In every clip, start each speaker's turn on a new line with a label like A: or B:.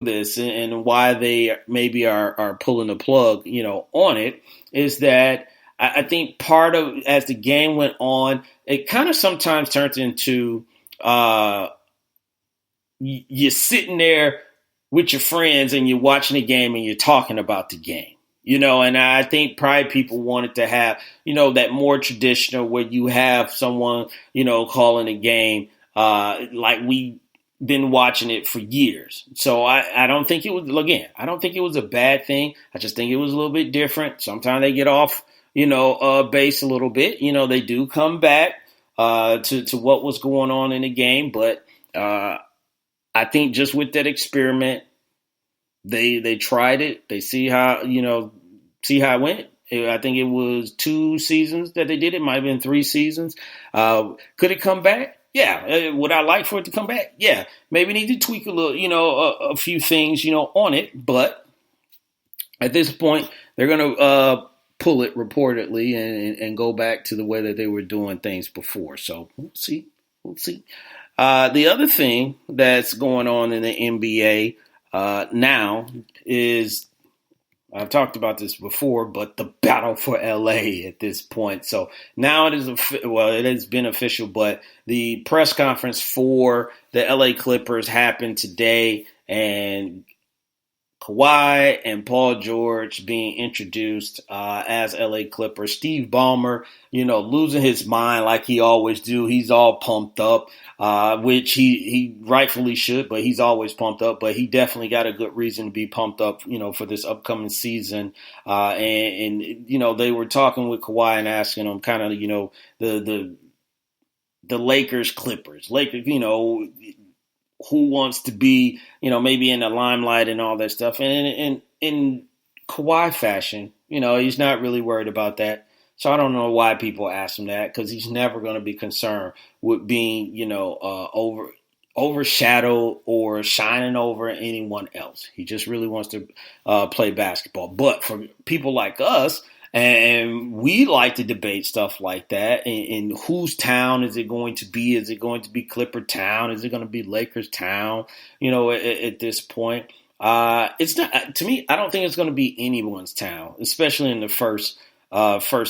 A: this and why they maybe are pulling the plug, on it is that I think part of as the game went on, it kind of sometimes turns into uh, you're sitting there with your friends and you're watching the game and you're talking about the game. And I think probably people wanted to have, that more traditional where you have someone, calling a game like we been watching it for years. So I don't think it was, again, I don't think it was a bad thing. I just think it was a little bit different. Sometimes they get off, base a little bit. They do come back to what was going on in the game. But I think just with that experiment, they tried it. They see how it went. I think it was 2 seasons that they did. It might have been 3 seasons. Could it come back? Yeah. Would I like for it to come back? Yeah. Maybe need to tweak a little, a few things, on it. But at this point, they're going to pull it reportedly and go back to the way that they were doing things before. So we'll see. We'll see. The other thing that's going on in the NBA now is, I've talked about this before, but the battle for LA at this point. So now it has been official, but the press conference for the LA Clippers happened today, and Kawhi and Paul George being introduced as LA Clippers. Steve Ballmer, losing his mind like he always do. He's all pumped up, which he rightfully should, but he's always pumped up. But he definitely got a good reason to be pumped up, for this upcoming season. And they were talking with Kawhi and asking him kind of, the Lakers Clippers. Lakers, who wants to be, maybe in the limelight and all that stuff. And in Kawhi fashion, he's not really worried about that. So I don't know why people ask him that, because he's never going to be concerned with being, overshadowed or shining over anyone else. He just really wants to play basketball. But for people like us, and we like to debate stuff like that. And whose town is it going to be? Is it going to be Clipper town? Is it going to be Lakers town? At this point, it's not. To me, I don't think it's going to be anyone's town, especially in the first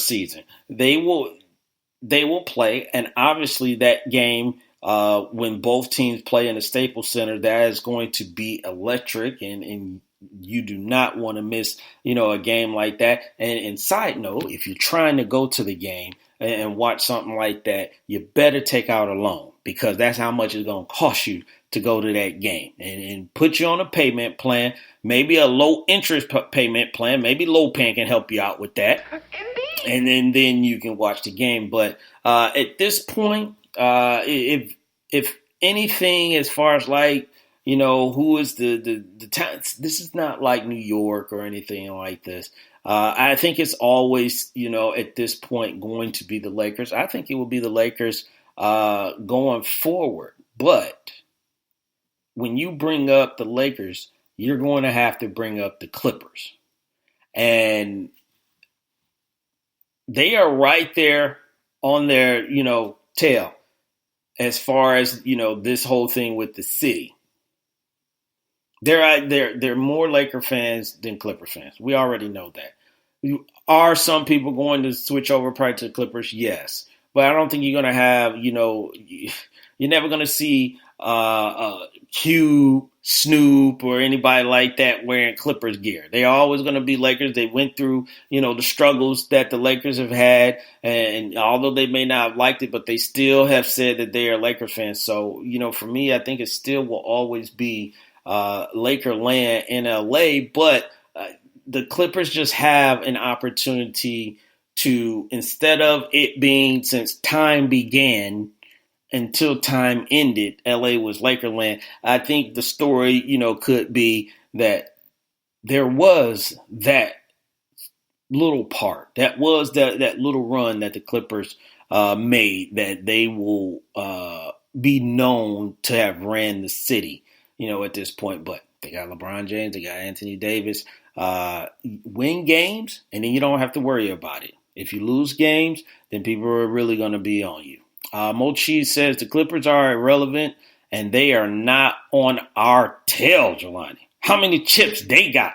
A: season. They will play, and obviously that game. When both teams play in the Staples Center, that is going to be electric, and you do not want to miss, a game like that. And side note, if you're trying to go to the game and watch something like that, you better take out a loan, because that's how much it's going to cost you to go to that game, and put you on a payment plan, maybe a low interest payment plan. Maybe Low Pan can help you out with that. And then you can watch the game. But at this point, if anything, as far as like, who is the town, this is not like New York or anything like this. I think it's always, at this point going to be the Lakers. I think it will be the Lakers going forward. But when you bring up the Lakers, you're going to have to bring up the Clippers. And they are right there on their, tail as far as, this whole thing with the city. They're more Laker fans than Clipper fans. We already know that. Are some people going to switch over probably to the Clippers? Yes. But I don't think you're going to have, you're never going to see Q, Snoop, or anybody like that wearing Clippers gear. They're always going to be Lakers. They went through, the struggles that the Lakers have had. And although they may not have liked it, but they still have said that they are Laker fans. So, for me, I think it still will always be Laker land in LA. But the Clippers just have an opportunity to, instead of it being since time began until time ended, LA was Lakerland. I think the story, could be that there was that little part, that was that little run that the Clippers made, that they will be known to have ran the city, at this point. But they got LeBron James, they got Anthony Davis. Win games, and then you don't have to worry about it. If you lose games, then people are really going to be on you. Mochi says the Clippers are irrelevant and they are not on our tail, Jelani. How many chips they got?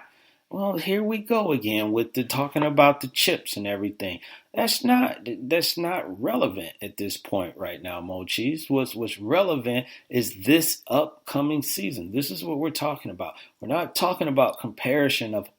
A: Well, here we go again with the talking about the chips and everything. That's not relevant at this point right now, Mo Cheese. What's relevant is this upcoming season. This is what we're talking about. We're not talking about comparison of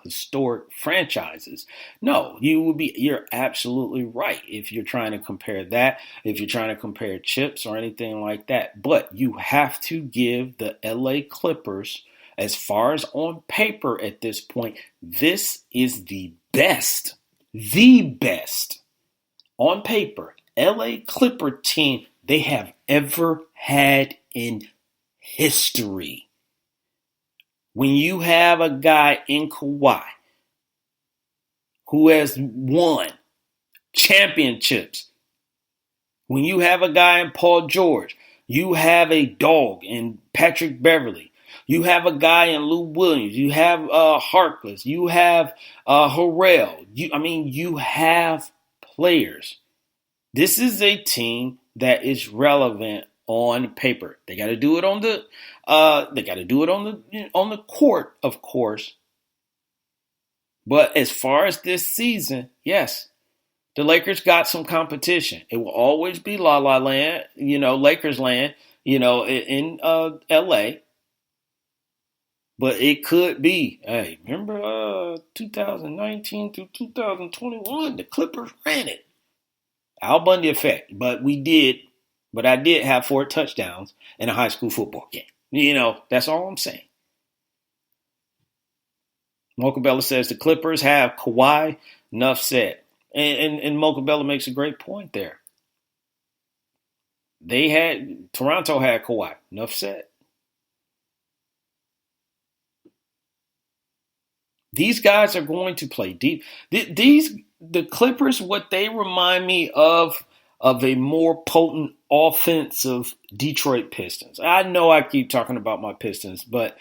A: historic franchises. No, you're absolutely right if you're trying to compare that, if you're trying to compare chips or anything like that. But you have to give the LA Clippers, as far as on paper at this point, this is the best on paper LA Clipper team they have ever had in history. When you have a guy in Kawhi who has won championships, when you have a guy in Paul George, you have a dog in Patrick Beverley, you have a guy in Lou Williams, you have Harkless, you have Harrell. You have players. This is a team that is relevant on paper. They got to do it on the court, of course. But as far as this season, yes, the Lakers got some competition. It will always be La La Land, Lakers land, in LA. But it could be, hey, remember 2019 through 2021, the Clippers ran it. Al Bundy effect. But I did have 4 touchdowns in a high school football game. That's all I'm saying. Mocha Bella says the Clippers have Kawhi. Enough said. And Mocha Bella makes a great point there. Toronto had Kawhi. Enough said. These guys are going to play deep. The Clippers, what they remind me of a more potent offensive Detroit Pistons. I know I keep talking about my Pistons, but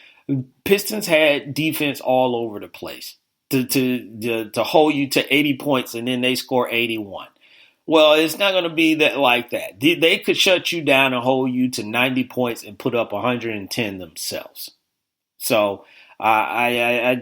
A: Pistons had defense all over the place to hold you to 80 points and then they score 81. Well, it's not going to be that like that. They could shut you down and hold you to 90 points and put up 110 themselves. So I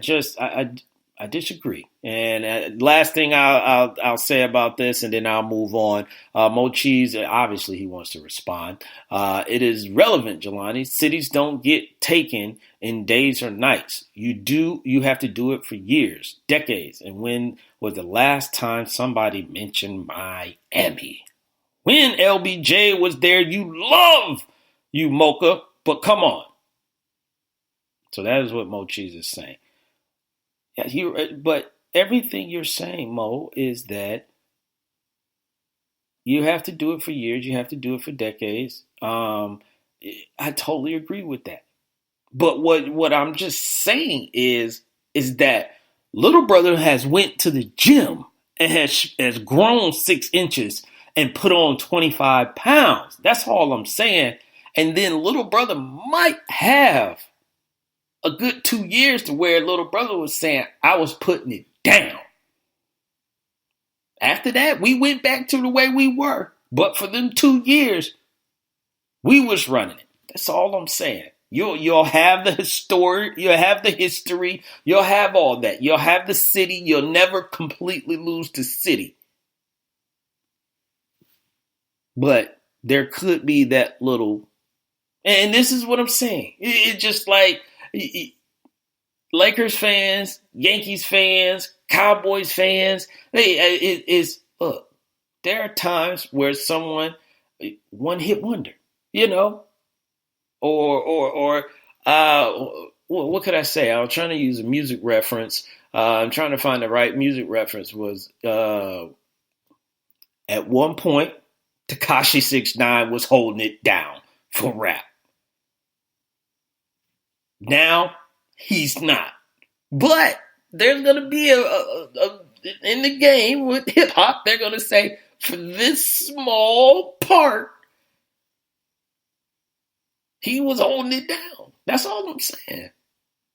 A: disagree. And last thing I'll say about this, and then I'll move on. Mo Cheese, obviously he wants to respond. It is relevant, Jelani. Cities don't get taken in days or nights. You have to do it for years, decades. And when was the last time somebody mentioned Miami? When LBJ was there, you Mocha, but come on. So that is what Mo Cheese is saying. Yeah, but everything you're saying, Mo, is that you have to do it for years. You have to do it for decades. I totally agree with that. But what I'm just saying is that little brother has went to the gym and has grown 6 inches and put on 25 pounds. That's all I'm saying. And then little brother might have a good 2 years to where little brother was saying, I was putting it down. After that, we went back to the way we were. But for them 2 years, we was running it. That's all I'm saying. You'll have the history, you'll have all that. You'll have the city, you'll never completely lose the city. But there could be that little, and this is what I'm saying. It's just like, Lakers fans, Yankees fans, Cowboys fans, look, there are times where someone, one hit wonder, or what could I say? I was trying to use a music reference. I'm trying to find the right music reference. Was at one point, Tekashi 6ix9ine was holding it down for rap. Now, he's not. But there's going to be in the game with hip-hop, they're going to say, for this small part, he was holding it down. That's all I'm saying.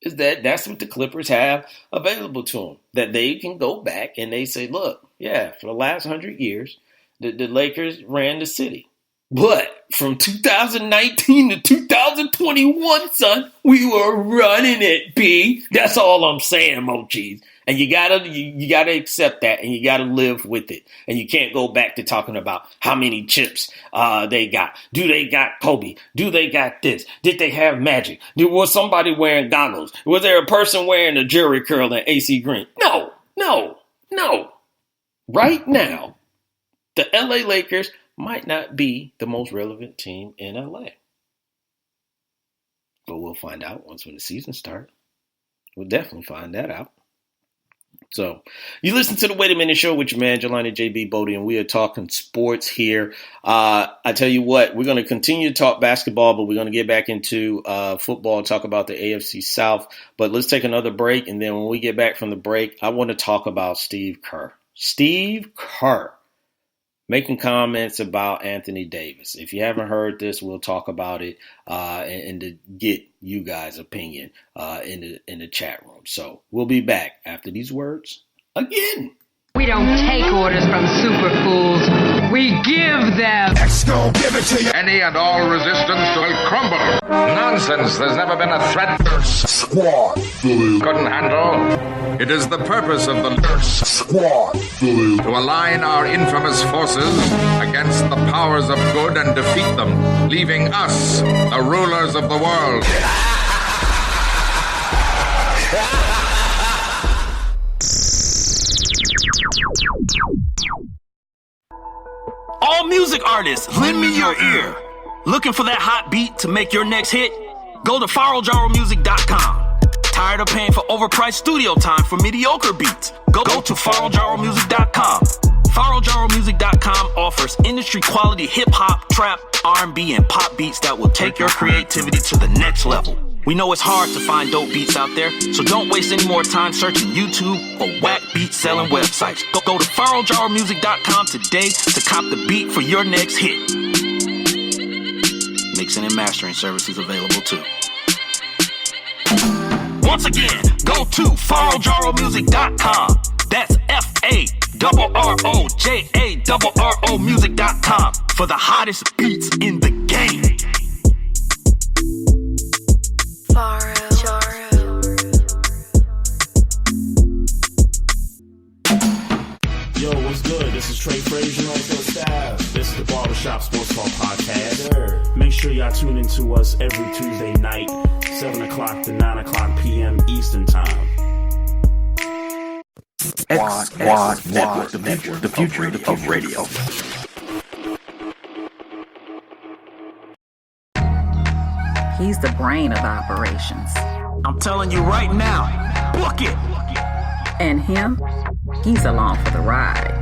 A: Is that's what the Clippers have available to them. That they can go back and they say, look, yeah, for the last 100 years, the Lakers ran the city. But from 2019 to 2021, son. We were running it, B. That's all I'm saying, Mochis. And you gotta accept that, and you gotta live with it. And you can't go back to talking about how many chips they got. Do they got Kobe? Do they got this? Did they have Magic? Was somebody wearing goggles? Was there a person wearing a Jerry curl and AC Green? No. Right now, the LA Lakers might not be the most relevant team in LA. But we'll find out when the season starts. We'll definitely find that out. So, you listen to the Wait a Minute Show with your man, Jelani JB Bodie, and we are talking sports here. I tell you what, we're going to continue to talk basketball, but we're going to get back into football and talk about the AFC South. But let's take another break, and then when we get back from the break, I want to talk about Steve Kerr. Steve Kerr making comments about Anthony Davis. If you haven't heard this, we'll talk about it and to get you guys' opinion in the chat room. So we'll be back after these words again.
B: We don't take orders from super fools. We give them.
C: Let's go give it to you.
D: Any and all resistance will crumble. Nonsense. There's never been a threat
C: Squad
D: couldn't handle. It is the purpose of the
C: Squad
D: to align our infamous forces against the powers of good and defeat them, leaving us, the rulers of the world.
E: All music artists, lend me your ear. Looking for that hot beat to make your next hit? Go to farrelljaromusic.com. Tired of paying for overpriced studio time for mediocre beats? Go to farrelljaromusic.com. farrelljaromusic.com offers industry quality hip-hop, trap, R&B, and pop beats that will take your creativity to the next level. We know it's hard to find dope beats out there, so don't waste any more time searching YouTube or whack beat-selling websites. Go to farrelljaromusic.com today to cop the beat for your next hit. Mixing and mastering services available too. Once again, go to farrelljaromusic.com. That's FARROJARRO music.com for the hottest beats in the game.
F: Yo, what's good? This is Trey Frazier on Phil Staff. This is the Barbershop Sports Talk Podcast. Make sure y'all tune in to us every Tuesday night, 7 o'clock to 9 o'clock p.m. Eastern Time.
G: Squad Network, the future of radio.
H: He's the brain of operations.
E: I'm telling you right now, book it!
H: And him, he's along for the ride.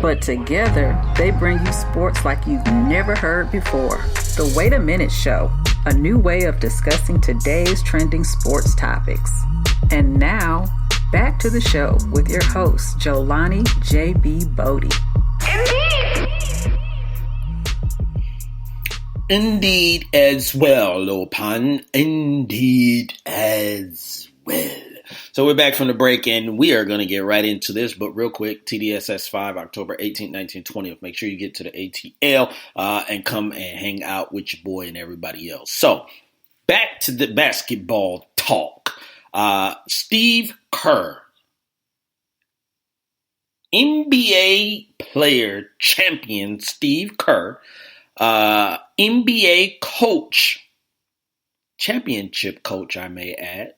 H: But together, they bring you sports like you've never heard before. The Wait a Minute Show, a new way of discussing today's trending sports topics. And now, back to the show with your host, Jelani JB Bodie.
A: Indeed as well, Lopan. Indeed as well. So we're back from the break, and we are going to get right into this. But real quick, TDSS 5, October 18th, 19th, 20th. Make sure you get to the ATL and come and hang out with your boy and everybody else. So back to the basketball talk. Steve Kerr, NBA player champion Steve Kerr, NBA coach, championship coach, I may add,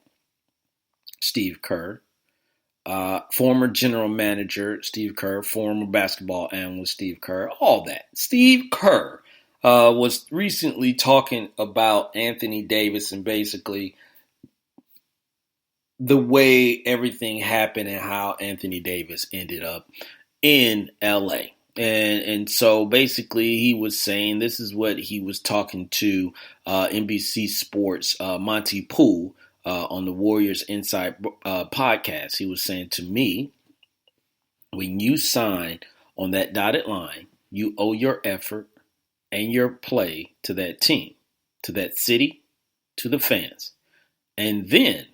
A: Steve Kerr, former general manager Steve Kerr, former basketball analyst Steve Kerr, all that. Steve Kerr was recently talking about Anthony Davis and basically the way everything happened and how Anthony Davis ended up in LA. And so basically he was saying, this is what he was talking to NBC Sports, Monty Poole, on the Warriors Inside podcast. He was saying to me, when you sign on that dotted line, you owe your effort and your play to that team, to that city, to the fans. And then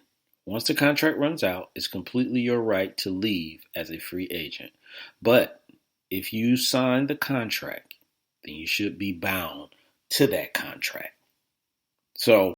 A: once the contract runs out, it's completely your right to leave as a free agent. But if you sign the contract then you should be bound to that contract. So